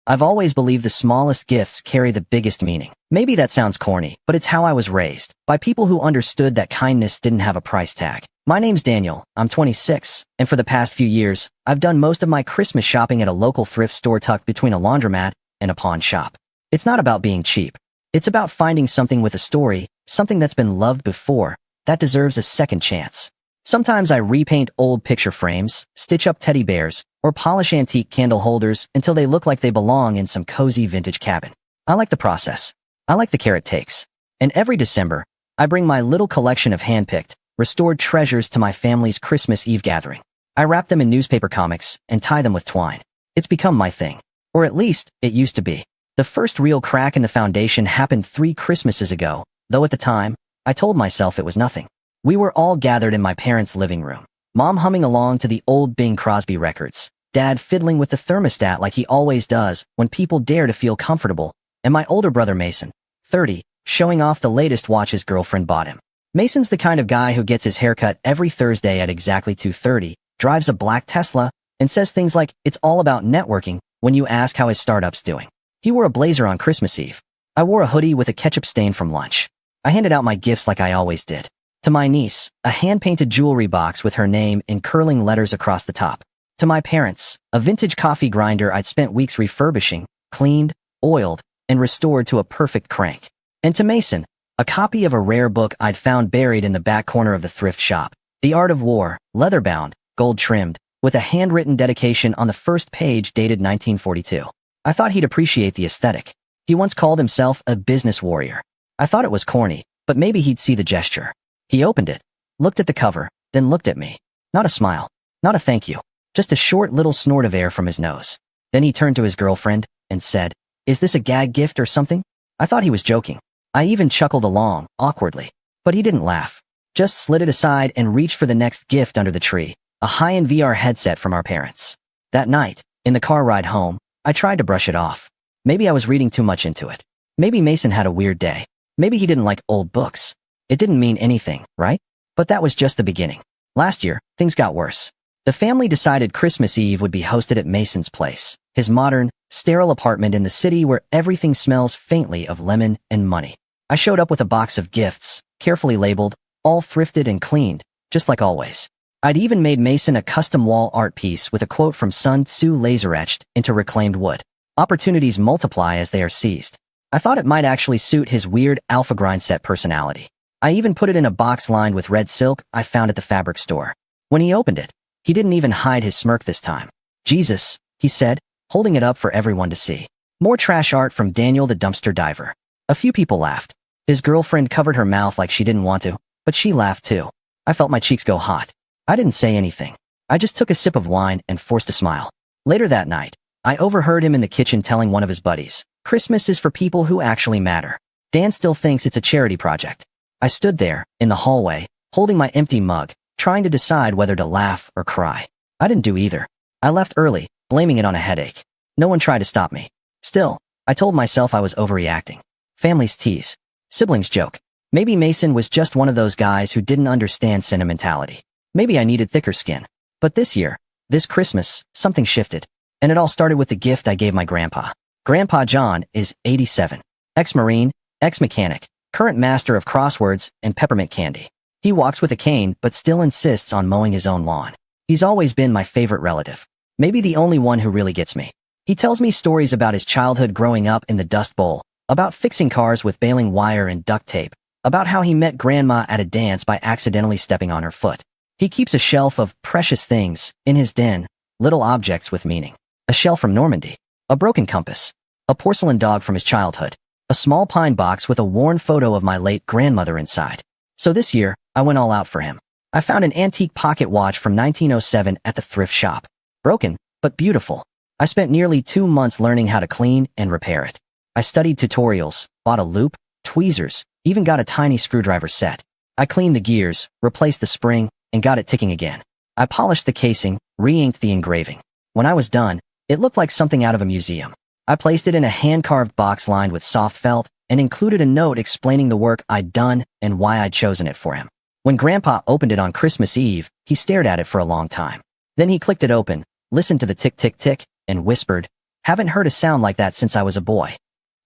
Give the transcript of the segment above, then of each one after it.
I've always believed the smallest gifts carry the biggest meaning. Maybe that sounds corny, but it's how I was raised, by people who understood that kindness didn't have a price tag. My name's Daniel, I'm 26, and for the past few years, I've done most of my Christmas shopping at a local thrift store tucked between a laundromat and a pawn shop. It's not about being cheap. It's about finding something with a story, something that's been loved before, that deserves a second chance. Sometimes I repaint old picture frames, stitch up teddy bears, or polish antique candle holders until they look like they belong in some cozy vintage cabin. I like the process. I like the care it takes. And every December, I bring my little collection of handpicked, restored treasures to my family's Christmas Eve gathering. I wrap them in newspaper comics and tie them with twine. It's become my thing. Or at least, it used to be. The first real crack in the foundation happened 3 Christmases ago, though at the time, I told myself it was nothing. We were all gathered in my parents' living room. Mom humming along to the old Bing Crosby records. Dad fiddling with the thermostat like he always does when people dare to feel comfortable. And my older brother Mason, 30, showing off the latest watch his girlfriend bought him. Mason's the kind of guy who gets his haircut every Thursday at exactly 2:30, drives a black Tesla, and says things like, it's all about networking when you ask how his startup's doing. He wore a blazer on Christmas Eve. I wore a hoodie with a ketchup stain from lunch. I handed out my gifts like I always did. To my niece, a hand-painted jewelry box with her name in curling letters across the top. To my parents, a vintage coffee grinder I'd spent weeks refurbishing, cleaned, oiled, and restored to a perfect crank. And to Mason, a copy of a rare book I'd found buried in the back corner of the thrift shop. The Art of War, leather-bound, gold-trimmed, with a handwritten dedication on the first page dated 1942. I thought he'd appreciate the aesthetic. He once called himself a business warrior. I thought it was corny, but maybe he'd see the gesture. He opened it, looked at the cover, then looked at me. Not a smile, not a thank you, just a short little snort of air from his nose. Then he turned to his girlfriend and said, "Is this a gag gift or something?" I thought he was joking. I even chuckled along, awkwardly. But he didn't laugh, just slid it aside and reached for the next gift under the tree, a high-end VR headset from our parents. That night, in the car ride home, I tried to brush it off. Maybe I was reading too much into it. Maybe Mason had a weird day. Maybe he didn't like old books. It didn't mean anything, right? But that was just the beginning. Last year, things got worse. The family decided Christmas Eve would be hosted at Mason's place, his modern, sterile apartment in the city where everything smells faintly of lemon and money. I showed up with a box of gifts, carefully labeled, all thrifted and cleaned, just like always. I'd even made Mason a custom wall art piece with a quote from Sun Tzu laser-etched into reclaimed wood. Opportunities multiply as they are seized. I thought it might actually suit his weird alpha grind set personality. I even put it in a box lined with red silk I found at the fabric store. When he opened it, he didn't even hide his smirk this time. "Jesus," he said, holding it up for everyone to see. More trash art from Daniel the dumpster diver. A few people laughed. His girlfriend covered her mouth like she didn't want to, but she laughed too. I felt my cheeks go hot. I didn't say anything. I just took a sip of wine and forced a smile. Later that night, I overheard him in the kitchen telling one of his buddies, "Christmas is for people who actually matter. Dan still thinks it's a charity project." I stood there, in the hallway, holding my empty mug, trying to decide whether to laugh or cry. I didn't do either. I left early, blaming it on a headache. No one tried to stop me. Still, I told myself I was overreacting. Families tease. Siblings joke. Maybe Mason was just one of those guys who didn't understand sentimentality. Maybe I needed thicker skin. But this year, this Christmas, something shifted. And it all started with the gift I gave my grandpa. Grandpa John is 87. Ex-Marine, ex-mechanic, current master of crosswords and peppermint candy. He walks with a cane but still insists on mowing his own lawn. He's always been my favorite relative. Maybe the only one who really gets me. He tells me stories about his childhood growing up in the Dust Bowl, about fixing cars with baling wire and duct tape, about how he met Grandma at a dance by accidentally stepping on her foot. He keeps a shelf of precious things in his den, little objects with meaning. A shell from Normandy, a broken compass, a porcelain dog from his childhood, a small pine box with a worn photo of my late grandmother inside. So this year, I went all out for him. I found an antique pocket watch from 1907 at the thrift shop. Broken, but beautiful. I spent nearly 2 months learning how to clean and repair it. I studied tutorials, bought a loop, tweezers, even got a tiny screwdriver set. I cleaned the gears, replaced the spring, and got it ticking again. I polished the casing, re-inked the engraving. When I was done, it looked like something out of a museum. I placed it in a hand-carved box lined with soft felt and included a note explaining the work I'd done and why I'd chosen it for him. When Grandpa opened it on Christmas Eve, he stared at it for a long time. Then he clicked it open, listened to the tick-tick-tick, and whispered, Haven't heard a sound like that since I was a boy.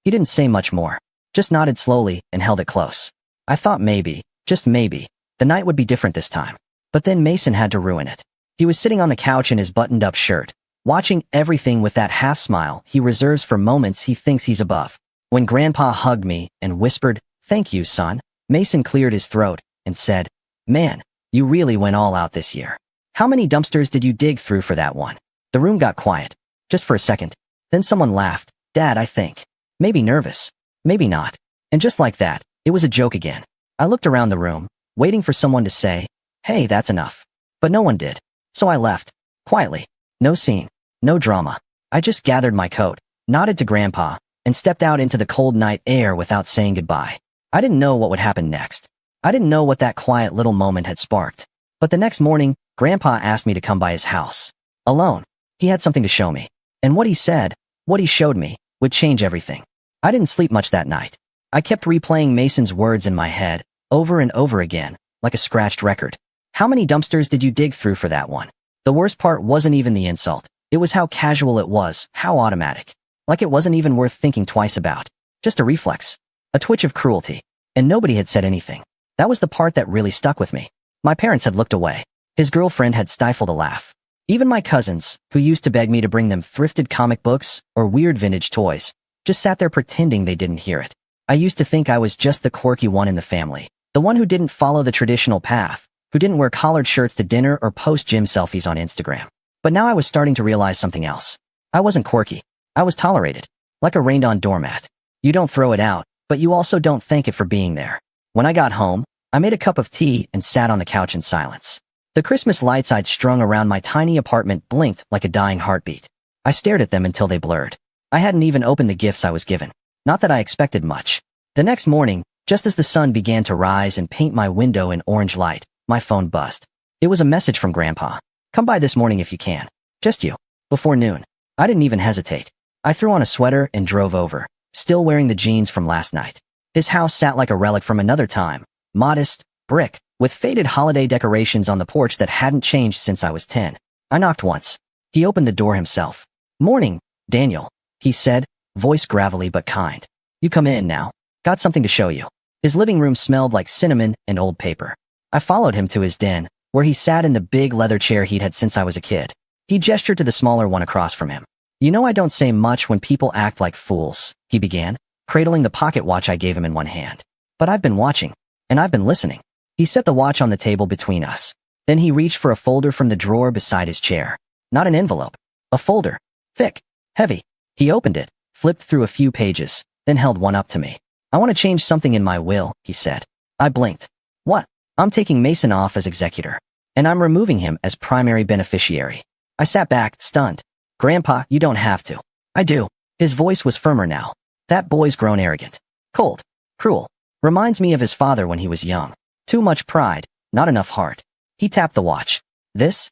He didn't say much more, just nodded slowly and held it close. I thought maybe, just maybe, the night would be different this time. But then Mason had to ruin it. He was sitting on the couch in his buttoned-up shirt, watching everything with that half-smile he reserves for moments he thinks he's above. When Grandpa hugged me and whispered, "Thank you, son," Mason cleared his throat and said, "Man, you really went all out this year. How many dumpsters did you dig through for that one?" The room got quiet, just for a second. Then someone laughed. Dad, I think. Maybe nervous. Maybe not. And just like that, it was a joke again. I looked around the room, waiting for someone to say, "Hey, that's enough." But no one did. So I left. Quietly. No scene. No drama. I just gathered my coat, nodded to Grandpa, and stepped out into the cold night air without saying goodbye. I didn't know what would happen next. I didn't know what that quiet little moment had sparked. But the next morning, Grandpa asked me to come by his house. Alone. He had something to show me. And what he said, what he showed me, would change everything. I didn't sleep much that night. I kept replaying Mason's words in my head, over and over again, like a scratched record. How many dumpsters did you dig through for that one? The worst part wasn't even the insult. It was how casual it was, how automatic. Like it wasn't even worth thinking twice about. Just a reflex. A twitch of cruelty. And nobody had said anything. That was the part that really stuck with me. My parents had looked away. His girlfriend had stifled a laugh. Even my cousins, who used to beg me to bring them thrifted comic books or weird vintage toys, just sat there pretending they didn't hear it. I used to think I was just the quirky one in the family, the one who didn't follow the traditional path, who didn't wear collared shirts to dinner or post gym selfies on Instagram. But now I was starting to realize something else. I wasn't quirky. I was tolerated. Like a rained-on doormat. You don't throw it out, but you also don't thank it for being there. When I got home, I made a cup of tea and sat on the couch in silence. The Christmas lights I'd strung around my tiny apartment blinked like a dying heartbeat. I stared at them until they blurred. I hadn't even opened the gifts I was given. Not that I expected much. The next morning, just as the sun began to rise and paint my window in orange light, my phone buzzed. It was a message from Grandpa. "Come by this morning if you can. Just you." Before noon. I didn't even hesitate. I threw on a sweater and drove over, still wearing the jeans from last night. His house sat like a relic from another time. Modest, brick, with faded holiday decorations on the porch that hadn't changed since I was 10. I knocked once. He opened the door himself. "Morning, Daniel," he said, voice gravelly but kind. "You come in now. Got something to show you." His living room smelled like cinnamon and old paper. I followed him to his den, where he sat in the big leather chair he'd had since I was a kid. He gestured to the smaller one across from him. "You know I don't say much when people act like fools," he began, cradling the pocket watch I gave him in one hand. "But I've been watching, and I've been listening." He set the watch on the table between us. Then he reached for a folder from the drawer beside his chair. Not an envelope. A folder. Thick. Heavy. He opened it, flipped through a few pages, then held one up to me. "I want to change something in my will," he said. I blinked. "What?" "I'm taking Mason off as executor. And I'm removing him as primary beneficiary." I sat back, stunned. "Grandpa, you don't have to." "I do." His voice was firmer now. "That boy's grown arrogant. Cold. Cruel. Reminds me of his father when he was young. Too much pride, not enough heart." He tapped the watch. This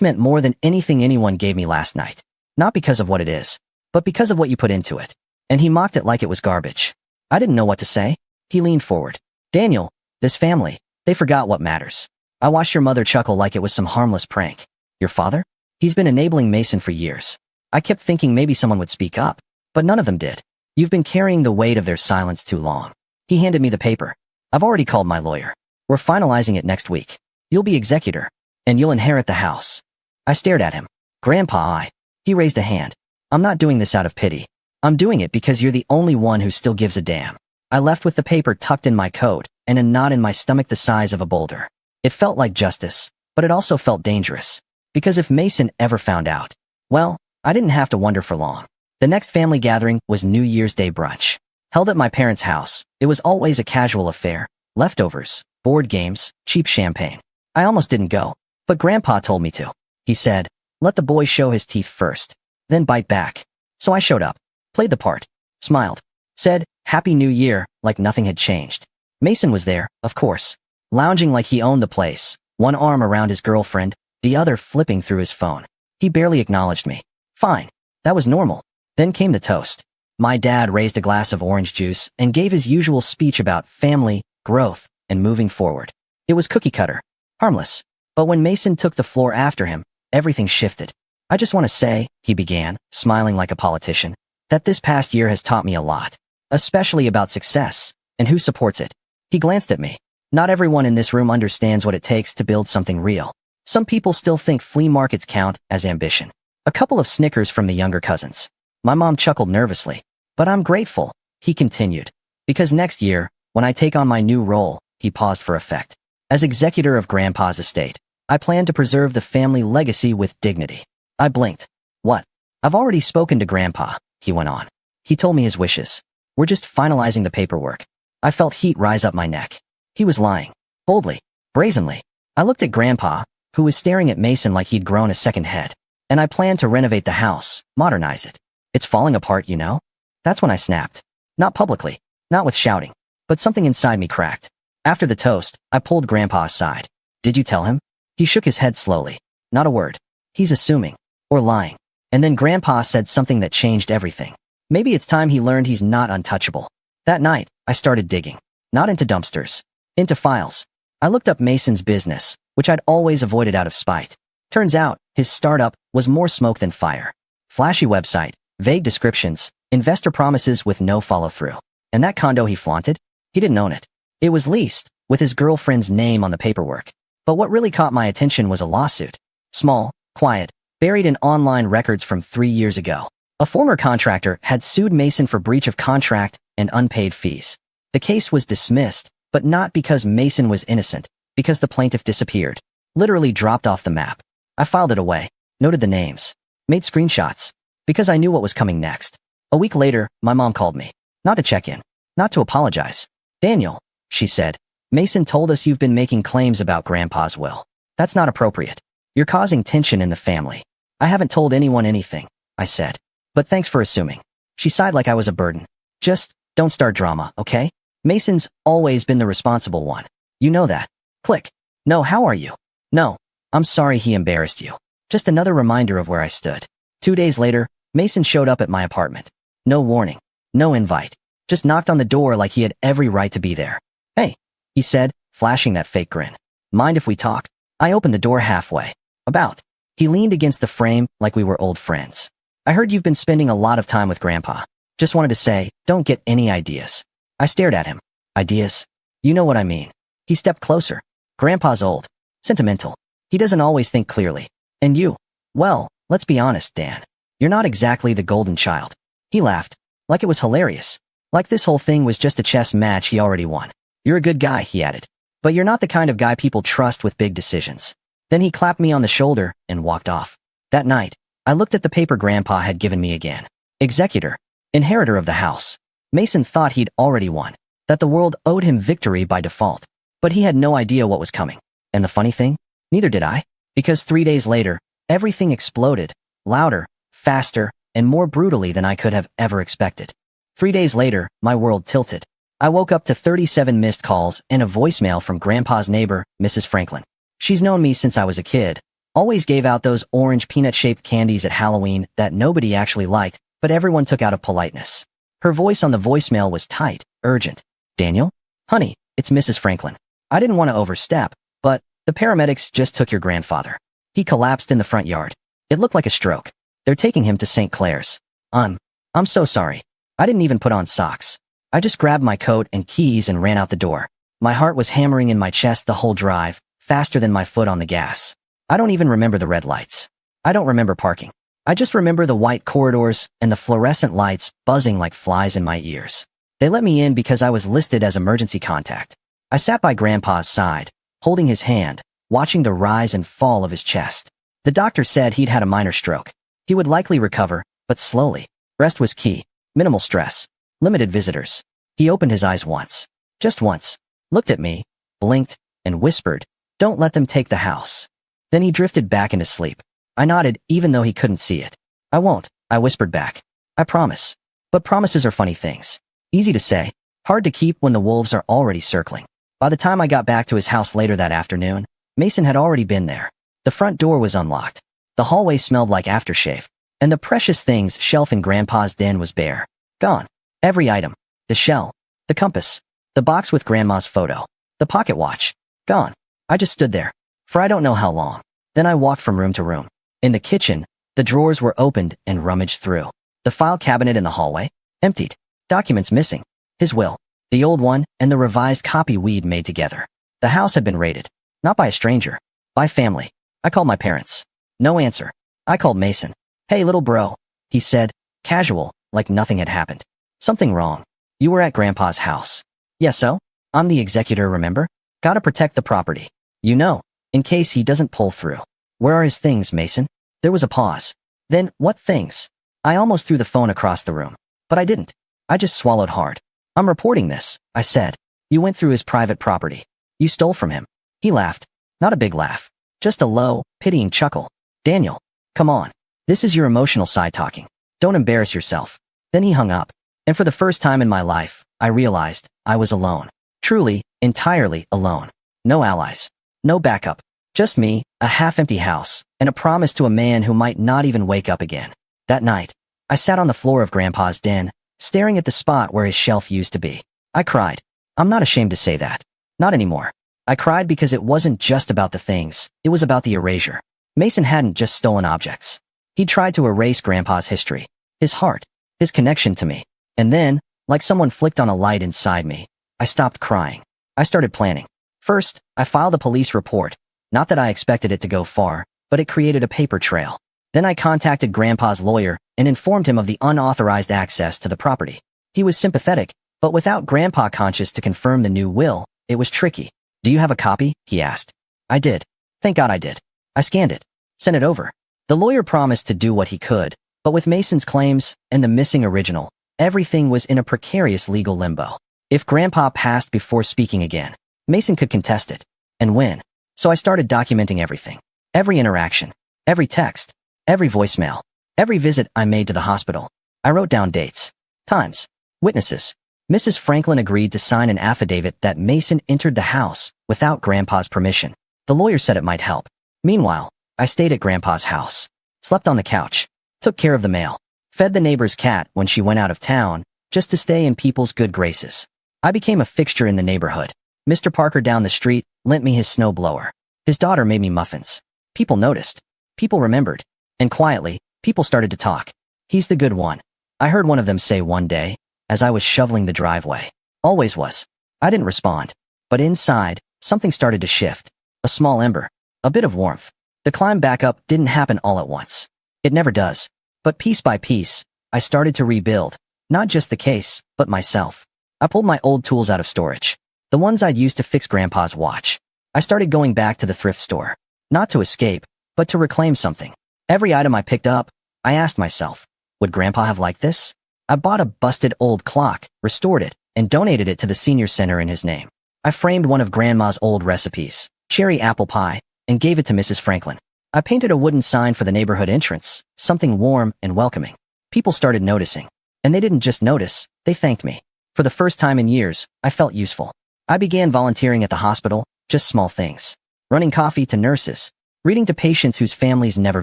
meant more than anything anyone gave me last night. Not because of what it is, but because of what you put into it. And he mocked it like it was garbage. I didn't know what to say. He leaned forward. "Daniel, this family, they forgot what matters." I watched your mother chuckle like it was some harmless prank. "Your father? He's been enabling Mason for years." I kept thinking maybe someone would speak up, but none of them did. "You've been carrying the weight of their silence too long." He handed me the paper. "I've already called my lawyer. We're finalizing it next week. You'll be executor, and you'll inherit the house." I stared at him. "Grandpa, He raised a hand. "I'm not doing this out of pity. I'm doing it because you're the only one who still gives a damn." I left with the paper tucked in my coat and a knot in my stomach the size of a boulder. It felt like justice, but it also felt dangerous. Because if Mason ever found out, well, I didn't have to wonder for long. The next family gathering was New Year's Day brunch. Held at my parents' house, it was always a casual affair. Leftovers, board games, cheap champagne. I almost didn't go, but Grandpa told me to. He said, "Let the boy show his teeth first, then bite back." So I showed up, played the part, smiled, said, "Happy New Year," like nothing had changed. Mason was there, of course, lounging like he owned the place, one arm around his girlfriend, the other flipping through his phone. He barely acknowledged me. Fine. That was normal. Then came the toast. My dad raised a glass of orange juice and gave his usual speech about family, growth, and moving forward. It was cookie cutter, harmless. But when Mason took the floor after him, everything shifted. I just want to say, he began, smiling like a politician, that this past year has taught me a lot, especially about success, and who supports it. He glanced at me. Not everyone in this room understands what it takes to build something real. Some people still think flea markets count as ambition. A couple of snickers from the younger cousins. My mom chuckled nervously. But I'm grateful, he continued, because next year, when I take on my new role, he paused for effect. As executor of Grandpa's estate, I plan to preserve the family legacy with dignity. I blinked. What? I've already spoken to Grandpa, he went on. He told me his wishes. We're just finalizing the paperwork. I felt heat rise up my neck. He was lying. Boldly. Brazenly. I looked at Grandpa, who was staring at Mason like he'd grown a second head. And I planned to renovate the house, modernize it. It's falling apart, you know? That's when I snapped. Not publicly. Not with shouting. But something inside me cracked. After the toast, I pulled Grandpa aside. Did you tell him? He shook his head slowly. Not a word. He's assuming. Or lying. And then Grandpa said something that changed everything. Maybe it's time he learned he's not untouchable. That night, I started digging. Not into dumpsters. Into files. I looked up Mason's business, which I'd always avoided out of spite. Turns out, his startup was more smoke than fire. Flashy website, vague descriptions, investor promises with no follow-through. And that condo he flaunted? He didn't own it. It was leased, with his girlfriend's name on the paperwork. But what really caught my attention was a lawsuit. Small, quiet, buried in online records from 3 years ago. A former contractor had sued Mason for breach of contract and unpaid fees. The case was dismissed, but not because Mason was innocent, because the plaintiff disappeared. Literally dropped off the map. I filed it away, noted the names, made screenshots, because I knew what was coming next. A week later, my mom called me. Not to check in, not to apologize. Daniel, she said, Mason told us you've been making claims about Grandpa's will. That's not appropriate. You're causing tension in the family. I haven't told anyone anything, I said. But thanks for assuming. She sighed like I was a burden. Just, don't start drama, okay? Mason's always been the responsible one. You know that. Click. No, how are you? No. I'm sorry he embarrassed you. Just another reminder of where I stood. 2 days later, Mason showed up at my apartment. No warning. No invite. Just knocked on the door like he had every right to be there. Hey, he said, flashing that fake grin. Mind if we talk? I opened the door halfway. About. He leaned against the frame like we were old friends. I heard you've been spending a lot of time with Grandpa. Just wanted to say, don't get any ideas. I stared at him. Ideas? You know what I mean. He stepped closer. Grandpa's old. Sentimental. He doesn't always think clearly. And you? Well, let's be honest, Dan. You're not exactly the golden child. He laughed. Like it was hilarious. Like this whole thing was just a chess match he already won. You're a good guy, he added. But you're not the kind of guy people trust with big decisions. Then he clapped me on the shoulder and walked off. That night, I looked at the paper Grandpa had given me again. Executor. Inheritor of the house. Mason thought he'd already won. That the world owed him victory by default. But he had no idea what was coming. And the funny thing? Neither did I. Because 3 days later, everything exploded. Louder, faster, and more brutally than I could have ever expected. 3 days later, my world tilted. I woke up to 37 missed calls and a voicemail from Grandpa's neighbor, Mrs. Franklin. She's known me since I was a kid. Always gave out those orange peanut-shaped candies at Halloween that nobody actually liked, but everyone took out of politeness. Her voice on the voicemail was tight, urgent. Daniel? Honey, it's Mrs. Franklin. I didn't want to overstep, but the paramedics just took your grandfather. He collapsed in the front yard. It looked like a stroke. They're taking him to St. Clair's. I'm so sorry. I didn't even put on socks. I just grabbed my coat and keys and ran out the door. My heart was hammering in my chest the whole drive, faster than my foot on the gas. I don't even remember the red lights. I don't remember parking. I just remember the white corridors and the fluorescent lights buzzing like flies in my ears. They let me in because I was listed as emergency contact. I sat by Grandpa's side, holding his hand, watching the rise and fall of his chest. The doctor said he'd had a minor stroke. He would likely recover, but slowly. Rest was key. Minimal stress. Limited visitors. He opened his eyes once. Just once. Looked at me, blinked, and whispered, "Don't let them take the house." Then he drifted back into sleep. I nodded, even though he couldn't see it. "I won't," I whispered back. "I promise." But promises are funny things. Easy to say, hard to keep when the wolves are already circling. By the time I got back to his house later that afternoon, Mason had already been there. The front door was unlocked. The hallway smelled like aftershave. And the precious things shelf in Grandpa's den was bare. Gone. Every item. The shell. The compass. The box with Grandma's photo. The pocket watch. Gone. I just stood there. For I don't know how long. Then I walked from room to room. In the kitchen, The drawers were opened and rummaged through. The file cabinet in the hallway, emptied. Documents missing. His will, the old one, and the revised copy we'd made together. The house had been raided. Not by a stranger. By family. I called my parents. No answer. I called Mason. Hey, little bro, he said, casual, like nothing had happened. Something wrong. You were at Grandpa's house. Yeah, so? I'm the executor, remember? Gotta protect the property. You know, in case he doesn't pull through. Where are his things, Mason? There was a pause. Then, what things? I almost threw the phone across the room. But I didn't. I just swallowed hard. I'm reporting this, I said. You went through his private property. You stole from him. He laughed. Not a big laugh. Just a low, pitying chuckle. Daniel, come on. This is your emotional side talking. Don't embarrass yourself. Then he hung up. And for the first time in my life, I realized I was alone. Truly, entirely alone. No allies. No backup. Just me, a half-empty house, and a promise to a man who might not even wake up again. That night, I sat on the floor of Grandpa's den, staring at the spot where his shelf used to be. I cried. I'm not ashamed to say that. Not anymore. I cried because it wasn't just about the things, it was about the erasure. Mason hadn't just stolen objects. He tried to erase Grandpa's history, his heart, his connection to me. And then, like someone flicked on a light inside me, I stopped crying. I started planning. First, I filed a police report. Not that I expected it to go far, but it created a paper trail. Then I contacted Grandpa's lawyer and informed him of the unauthorized access to the property. He was sympathetic, but without Grandpa conscious to confirm the new will, it was tricky. Do you have a copy? He asked. I did. Thank God I did. I scanned it. Sent it over. The lawyer promised to do what he could, but with Mason's claims and the missing original, everything was in a precarious legal limbo. If Grandpa passed before speaking again, Mason could contest it and win. So I started documenting everything. Every interaction. Every text. Every voicemail. Every visit I made to the hospital. I wrote down dates. Times. Witnesses. Mrs. Franklin agreed to sign an affidavit that Mason entered the house without Grandpa's permission. The lawyer said it might help. Meanwhile, I stayed at Grandpa's house. Slept on the couch. Took care of the mail. Fed the neighbor's cat when she went out of town, just to stay in people's good graces. I became a fixture in the neighborhood. Mr. Parker down the street lent me his snowblower. His daughter made me muffins. People noticed. People remembered. And quietly, people started to talk. He's the good one. I heard one of them say one day, as I was shoveling the driveway. Always was. I didn't respond. But inside, something started to shift. A small ember. A bit of warmth. The climb back up didn't happen all at once. It never does. But piece by piece, I started to rebuild. Not just the case, but myself. I pulled my old tools out of storage. The ones I'd used to fix Grandpa's watch. I started going back to the thrift store. Not to escape, but to reclaim something. Every item I picked up, I asked myself, would Grandpa have liked this? I bought a busted old clock, restored it, and donated it to the senior center in his name. I framed one of Grandma's old recipes, cherry apple pie, and gave it to Mrs. Franklin. I painted a wooden sign for the neighborhood entrance, something warm and welcoming. People started noticing. And they didn't just notice, they thanked me. For the first time in years, I felt useful. I began volunteering at the hospital, just small things. Running coffee to nurses. Reading to patients whose families never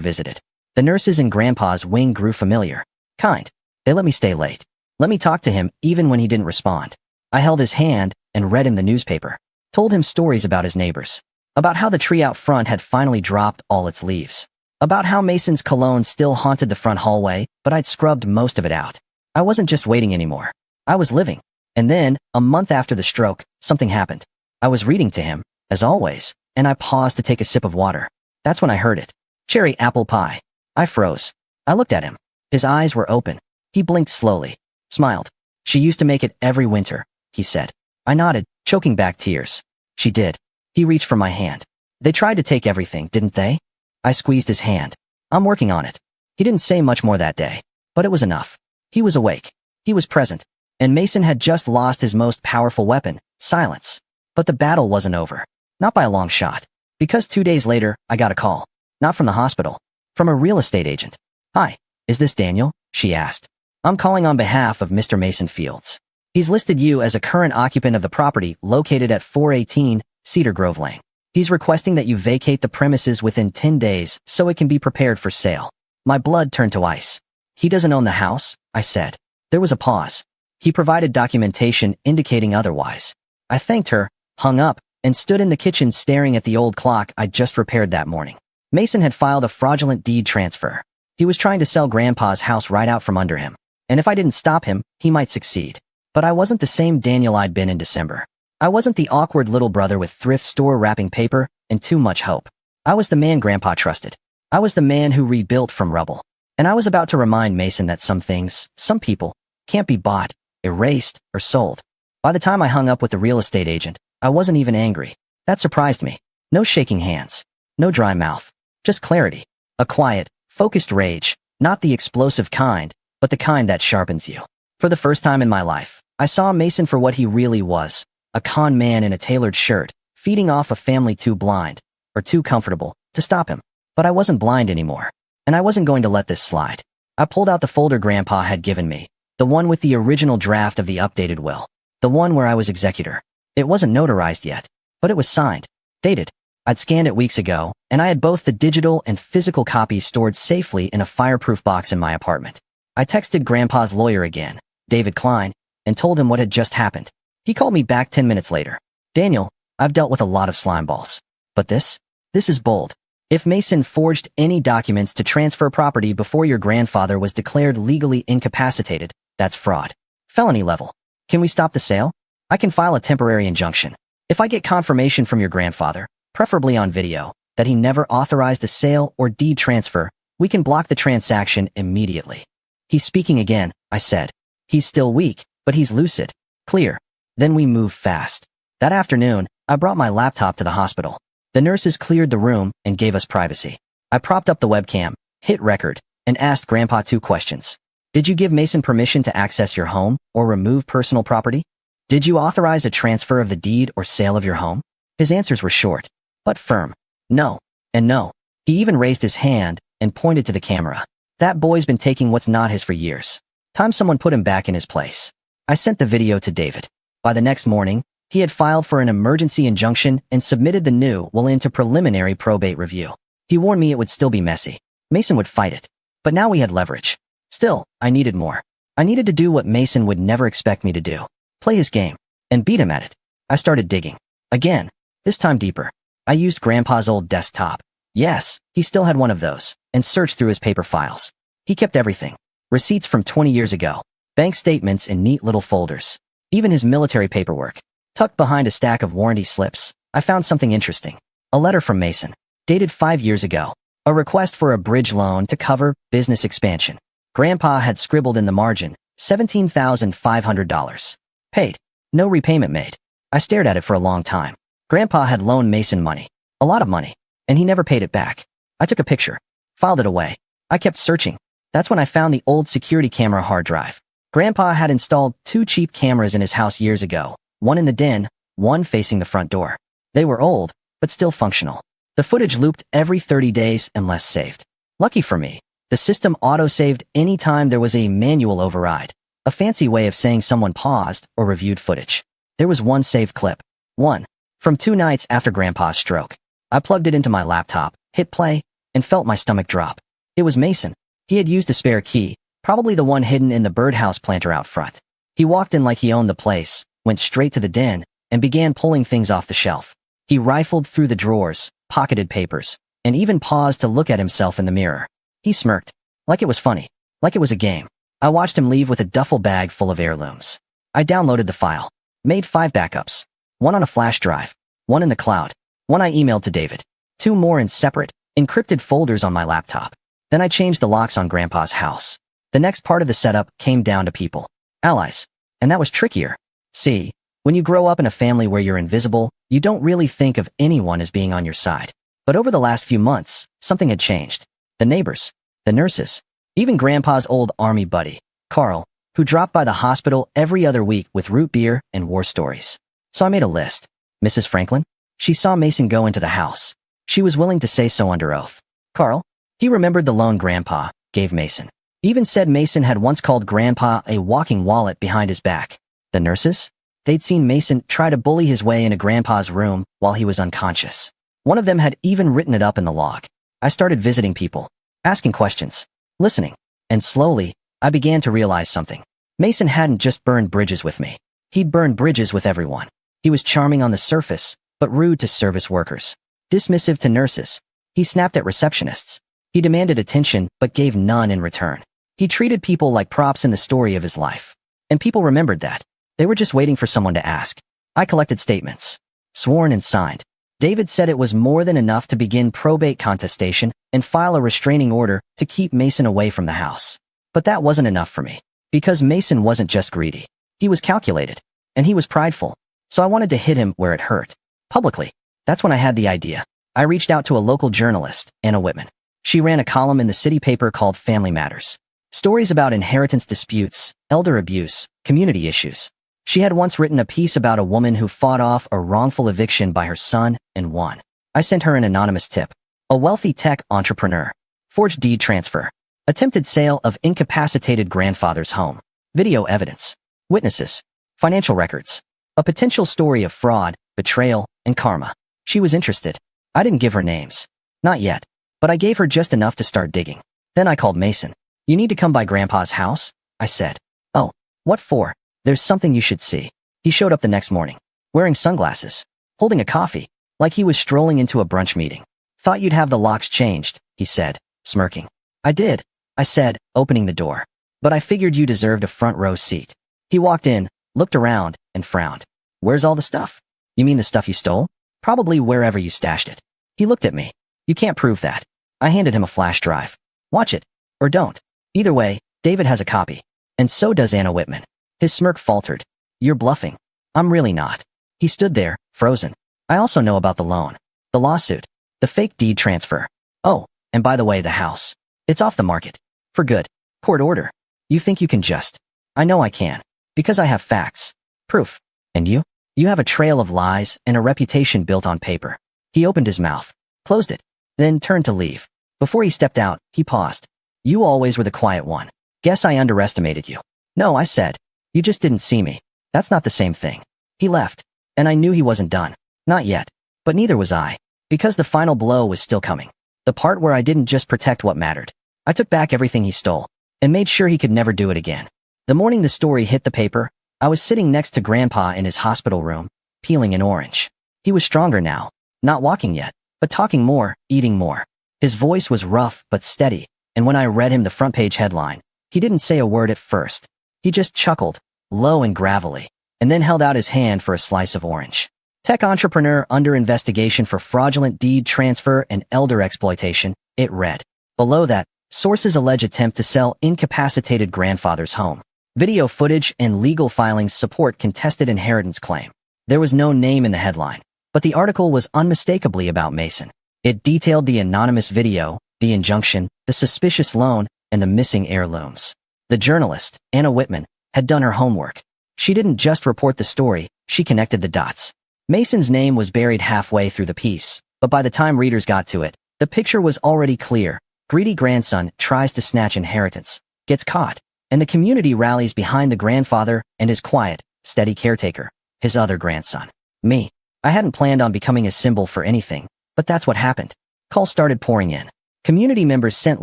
visited. The nurses in Grandpa's wing grew familiar. Kind. They let me stay late. Let me talk to him even when he didn't respond. I held his hand and read him the newspaper. Told him stories about his neighbors. About how the tree out front had finally dropped all its leaves. About how Mason's cologne still haunted the front hallway, but I'd scrubbed most of it out. I wasn't just waiting anymore. I was living. And then, a month after the stroke, something happened. I was reading to him, as always, and I paused to take a sip of water. That's when I heard it. Cherry apple pie. I froze. I looked at him. His eyes were open. He blinked slowly. Smiled. She used to make it every winter, he said. I nodded, choking back tears. She did. He reached for my hand. They tried to take everything, didn't they? I squeezed his hand. I'm working on it. He didn't say much more that day, but it was enough. He was awake. He was present. And Mason had just lost his most powerful weapon, silence. But the battle wasn't over. Not by a long shot. Because 2 days later, I got a call. Not from the hospital. From a real estate agent. Hi, is this Daniel? She asked. I'm calling on behalf of Mr. Mason Fields. He's listed you as a current occupant of the property located at 418 Cedar Grove Lane. He's requesting that you vacate the premises within 10 days so it can be prepared for sale. My blood turned to ice. He doesn't own the house, I said. There was a pause. He provided documentation indicating otherwise. I thanked her, hung up, and stood in the kitchen staring at the old clock I'd just repaired that morning. Mason had filed a fraudulent deed transfer. He was trying to sell Grandpa's house right out from under him. And if I didn't stop him, he might succeed. But I wasn't the same Daniel I'd been in December. I wasn't the awkward little brother with thrift store wrapping paper and too much hope. I was the man Grandpa trusted. I was the man who rebuilt from rubble. And I was about to remind Mason that some things, some people, can't be bought, erased, or sold. By the time I hung up with the real estate agent, I wasn't even angry. That surprised me. No shaking hands. No dry mouth. Just clarity. A quiet, focused rage. Not the explosive kind, but the kind that sharpens you. For the first time in my life, I saw Mason for what he really was. A con man in a tailored shirt, feeding off a family too blind, or too comfortable, to stop him. But I wasn't blind anymore. And I wasn't going to let this slide. I pulled out the folder Grandpa had given me. The one with the original draft of the updated will. The one where I was executor. It wasn't notarized yet, but it was signed. Dated. I'd scanned it weeks ago, and I had both the digital and physical copies stored safely in a fireproof box in my apartment. I texted Grandpa's lawyer again, David Klein, and told him what had just happened. He called me back 10 minutes later. Daniel, I've dealt with a lot of slime balls. But this is bold. If Mason forged any documents to transfer property before your grandfather was declared legally incapacitated, that's fraud. Felony level. Can we stop the sale? I can file a temporary injunction. If I get confirmation from your grandfather, preferably on video, that he never authorized a sale or deed transfer, we can block the transaction immediately. He's speaking again, I said. He's still weak, but he's lucid. Clear. Then we moved fast. That afternoon, I brought my laptop to the hospital. The nurses cleared the room and gave us privacy. I propped up the webcam, hit record, and asked Grandpa 2 questions. Did you give Mason permission to access your home or remove personal property? Did you authorize a transfer of the deed or sale of your home? His answers were short, but firm. No, and no. He even raised his hand and pointed to the camera. That boy's been taking what's not his for years. Time someone put him back in his place. I sent the video to David. By the next morning, he had filed for an emergency injunction and submitted the new will into preliminary probate review. He warned me it would still be messy. Mason would fight it. But now we had leverage. Still, I needed more. I needed to do what Mason would never expect me to do. Play his game. And beat him at it. I started digging. Again. This time deeper. I used Grandpa's old desktop. Yes, he still had one of those. And searched through his paper files. He kept everything. Receipts from 20 years ago. Bank statements in neat little folders. Even his military paperwork. Tucked behind a stack of warranty slips, I found something interesting. A letter from Mason, dated 5 years ago. A request for a bridge loan to cover business expansion. Grandpa had scribbled in the margin, $17,500. Paid. No repayment made. I stared at it for a long time. Grandpa had loaned Mason money. A lot of money. And he never paid it back. I took a picture. Filed it away. I kept searching. That's when I found the old security camera hard drive. Grandpa had installed 2 cheap cameras in his house years ago. One in the den, one facing the front door. They were old, but still functional. The footage looped every 30 days and less saved. Lucky for me, the system auto-saved any time there was a manual override, a fancy way of saying someone paused or reviewed footage. There was one saved clip. One. From 2 nights after Grandpa's stroke. I plugged it into my laptop, hit play, and felt my stomach drop. It was Mason. He had used a spare key, probably the one hidden in the birdhouse planter out front. He walked in like he owned the place, went straight to the den, and began pulling things off the shelf. He rifled through the drawers, pocketed papers, and even paused to look at himself in the mirror. He smirked, like it was funny, like it was a game. I watched him leave with a duffel bag full of heirlooms. I downloaded the file, made 5 backups, one on a flash drive, one in the cloud, one I emailed to David, 2 more in separate, encrypted folders on my laptop. Then I changed the locks on Grandpa's house. The next part of the setup came down to people, allies, and that was trickier. See, when you grow up in a family where you're invisible, you don't really think of anyone as being on your side. But over the last few months, something had changed. The neighbors, the nurses, even Grandpa's old army buddy, Carl, who dropped by the hospital every other week with root beer and war stories. So I made a list. Mrs. Franklin? She saw Mason go into the house. She was willing to say so under oath. Carl? He remembered the loan Grandpa gave Mason. Even said Mason had once called Grandpa a walking wallet behind his back. The nurses? They'd seen Mason try to bully his way into Grandpa's room while he was unconscious. One of them had even written it up in the log. I started visiting people, asking questions, listening, and slowly, I began to realize something. Mason hadn't just burned bridges with me. He'd burned bridges with everyone. He was charming on the surface, but rude to service workers. Dismissive to nurses. He snapped at receptionists. He demanded attention, but gave none in return. He treated people like props in the story of his life. And people remembered that. They were just waiting for someone to ask. I collected statements. Sworn and signed. David said it was more than enough to begin probate contestation and file a restraining order to keep Mason away from the house. But that wasn't enough for me. Because Mason wasn't just greedy. He was calculated. And he was prideful. So I wanted to hit him where it hurt. Publicly. That's when I had the idea. I reached out to a local journalist, Anna Whitman. She ran a column in the city paper called Family Matters. Stories about inheritance disputes, elder abuse, community issues. She had once written a piece about a woman who fought off a wrongful eviction by her son and won. I sent her an anonymous tip. A wealthy tech entrepreneur. Forged deed transfer. Attempted sale of incapacitated grandfather's home. Video evidence. Witnesses. Financial records. A potential story of fraud, betrayal, and karma. She was interested. I didn't give her names. Not yet. But I gave her just enough to start digging. Then I called Mason. You need to come by Grandpa's house, I said. Oh, what for? There's something you should see. He showed up the next morning. Wearing sunglasses. Holding a coffee. Like he was strolling into a brunch meeting. Thought you'd have the locks changed, he said, smirking. I did, I said, opening the door. But I figured you deserved a front row seat. He walked in, looked around, and frowned. Where's all the stuff? You mean the stuff you stole? Probably wherever you stashed it. He looked at me. You can't prove that. I handed him a flash drive. Watch it. Or don't. Either way, David has a copy. And so does Anna Whitman. His smirk faltered. You're bluffing. I'm really not. He stood there, frozen. I also know about the loan. The lawsuit. The fake deed transfer. Oh, and by the way, the house. It's off the market. For good. Court order. You think you can just... I know I can. Because I have facts. Proof. And you? You have a trail of lies and a reputation built on paper. He opened his mouth. Closed it. Then turned to leave. Before he stepped out, he paused. You always were the quiet one. Guess I underestimated you. No, I said. You just didn't see me. That's not the same thing. He left. And I knew he wasn't done. Not yet. But neither was I. Because the final blow was still coming. The part where I didn't just protect what mattered. I took back everything he stole. And made sure he could never do it again. The morning the story hit the paper, I was sitting next to Grandpa in his hospital room, peeling an orange. He was stronger now. Not walking yet, but talking more, eating more. His voice was rough but steady. And when I read him the front page headline, he didn't say a word at first. He just chuckled, low and gravelly, and then held out his hand for a slice of orange. Tech entrepreneur under investigation for fraudulent deed transfer and elder exploitation, it read. Below that, sources allege attempt to sell incapacitated grandfather's home. Video footage and legal filings support contested inheritance claim. There was no name in the headline, but the article was unmistakably about Mason. It detailed the anonymous video, the injunction, the suspicious loan, and the missing heirlooms. The journalist, Anna Whitman, had done her homework. She didn't just report the story, she connected the dots. Mason's name was buried halfway through the piece, but by the time readers got to it, the picture was already clear. Greedy grandson tries to snatch inheritance, gets caught, and the community rallies behind the grandfather and his quiet, steady caretaker, his other grandson. Me. I hadn't planned on becoming a symbol for anything, but that's what happened. Calls started pouring in. Community members sent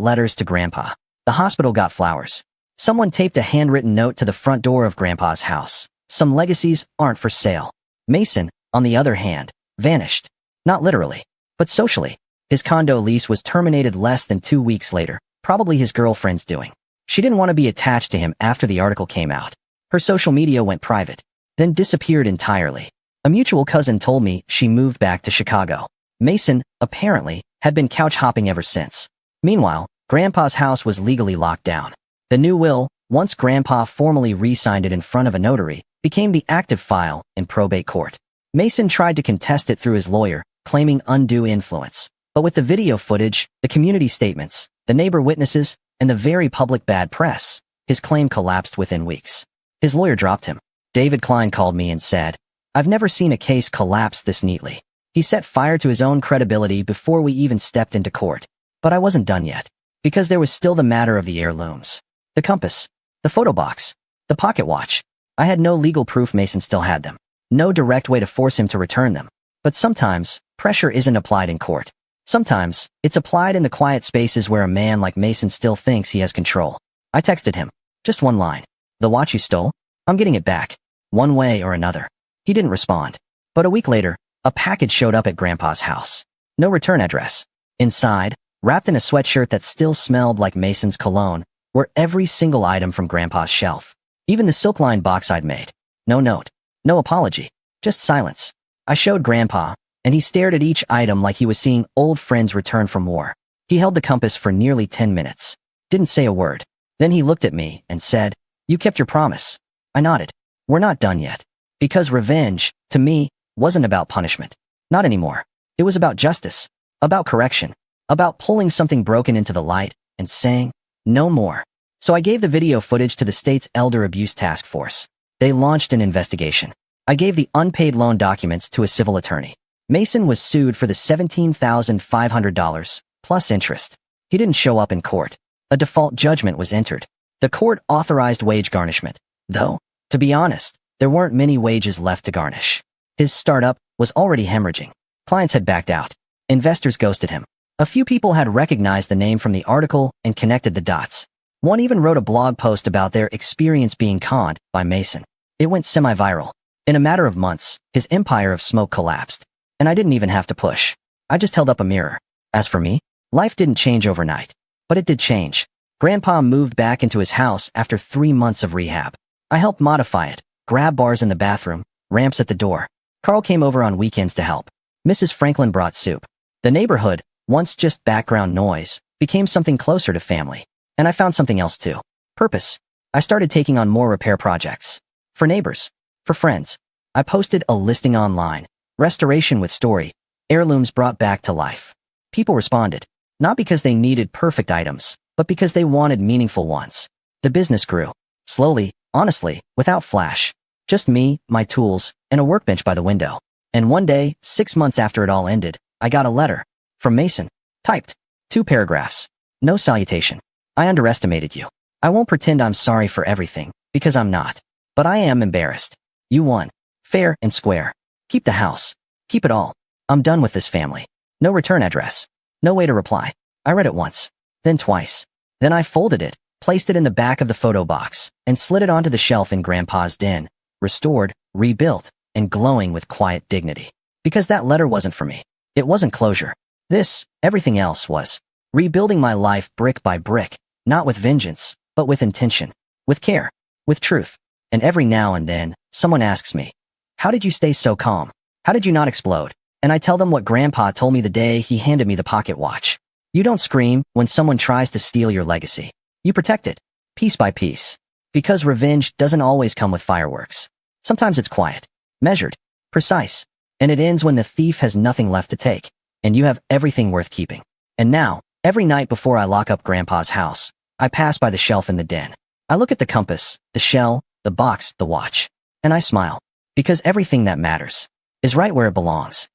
letters to Grandpa. The hospital got flowers. Someone taped a handwritten note to the front door of Grandpa's house. Some legacies aren't for sale. Mason, on the other hand, vanished. Not literally, but socially. His condo lease was terminated less than 2 weeks later, probably his girlfriend's doing. She didn't want to be attached to him after the article came out. Her social media went private, then disappeared entirely. A mutual cousin told me she moved back to Chicago. Mason, apparently, had been couch hopping ever since. Meanwhile, Grandpa's house was legally locked down. The new will, once Grandpa formally re-signed it in front of a notary, became the active file in probate court. Mason tried to contest it through his lawyer, claiming undue influence. But with the video footage, the community statements, the neighbor witnesses, and the very public bad press, his claim collapsed within weeks. His lawyer dropped him. David Klein called me and said, I've never seen a case collapse this neatly. He set fire to his own credibility before we even stepped into court. But I wasn't done yet. Because there was still the matter of the heirlooms. The compass. The photo box. The pocket watch. I had no legal proof Mason still had them. No direct way to force him to return them. But sometimes, pressure isn't applied in court. Sometimes, it's applied in the quiet spaces where a man like Mason still thinks he has control. I texted him. Just one line. The watch you stole? I'm getting it back. One way or another. He didn't respond. But a week later, a package showed up at Grandpa's house. No return address. Inside, wrapped in a sweatshirt that still smelled like Mason's cologne, were every single item from Grandpa's shelf. Even the silk-lined box I'd made. No note. No apology. Just silence. I showed Grandpa, and he stared at each item like he was seeing old friends return from war. He held the compass for nearly 10 minutes. Didn't say a word. Then he looked at me and said, "You kept your promise." I nodded. We're not done yet. Because revenge, to me, wasn't about punishment. Not anymore. It was about justice. About correction. About pulling something broken into the light and saying, no more. So I gave the video footage to the state's Elder Abuse Task Force. They launched an investigation. I gave the unpaid loan documents to a civil attorney. Mason was sued for the $17,500, plus interest. He didn't show up in court. A default judgment was entered. The court authorized wage garnishment, though, to be honest, there weren't many wages left to garnish. His startup was already hemorrhaging. Clients had backed out. Investors ghosted him. A few people had recognized the name from the article and connected the dots. One even wrote a blog post about their experience being conned by Mason. It went semi-viral. In a matter of months, his empire of smoke collapsed. And I didn't even have to push. I just held up a mirror. As for me, life didn't change overnight. But it did change. Grandpa moved back into his house after 3 months of rehab. I helped modify it. Grab bars in the bathroom, ramps at the door. Carl came over on weekends to help. Mrs. Franklin brought soup. The neighborhood, once just background noise, became something closer to family. And I found something else too. Purpose. I started taking on more repair projects. For neighbors. For friends. I posted a listing online. Restoration with story. Heirlooms brought back to life. People responded. Not because they needed perfect items, but because they wanted meaningful ones. The business grew. Slowly, honestly, without flash. Just me, my tools, and a workbench by the window. And one day, 6 months after it all ended, I got a letter. From Mason. Typed. 2 paragraphs. No salutation. I underestimated you. I won't pretend I'm sorry for everything, because I'm not. But I am embarrassed. You won. Fair and square. Keep the house. Keep it all. I'm done with this family. No return address. No way to reply. I read it once. Then twice. Then I folded it, placed it in the back of the photo box, and slid it onto the shelf in Grandpa's den. Restored, rebuilt, and glowing with quiet dignity. Because that letter wasn't for me. It wasn't closure. This, everything else was. Rebuilding my life brick by brick, not with vengeance, but with intention. With care. With truth. And every now and then, someone asks me, how did you stay so calm? How did you not explode? And I tell them what Grandpa told me the day he handed me the pocket watch. You don't scream when someone tries to steal your legacy. You protect it, piece by piece. Because revenge doesn't always come with fireworks. Sometimes it's quiet, measured, precise, and it ends when the thief has nothing left to take, and you have everything worth keeping. And now, every night before I lock up Grandpa's house, I pass by the shelf in the den. I look at the compass, the shell, the box, the watch, and I smile. Because everything that matters is right where it belongs.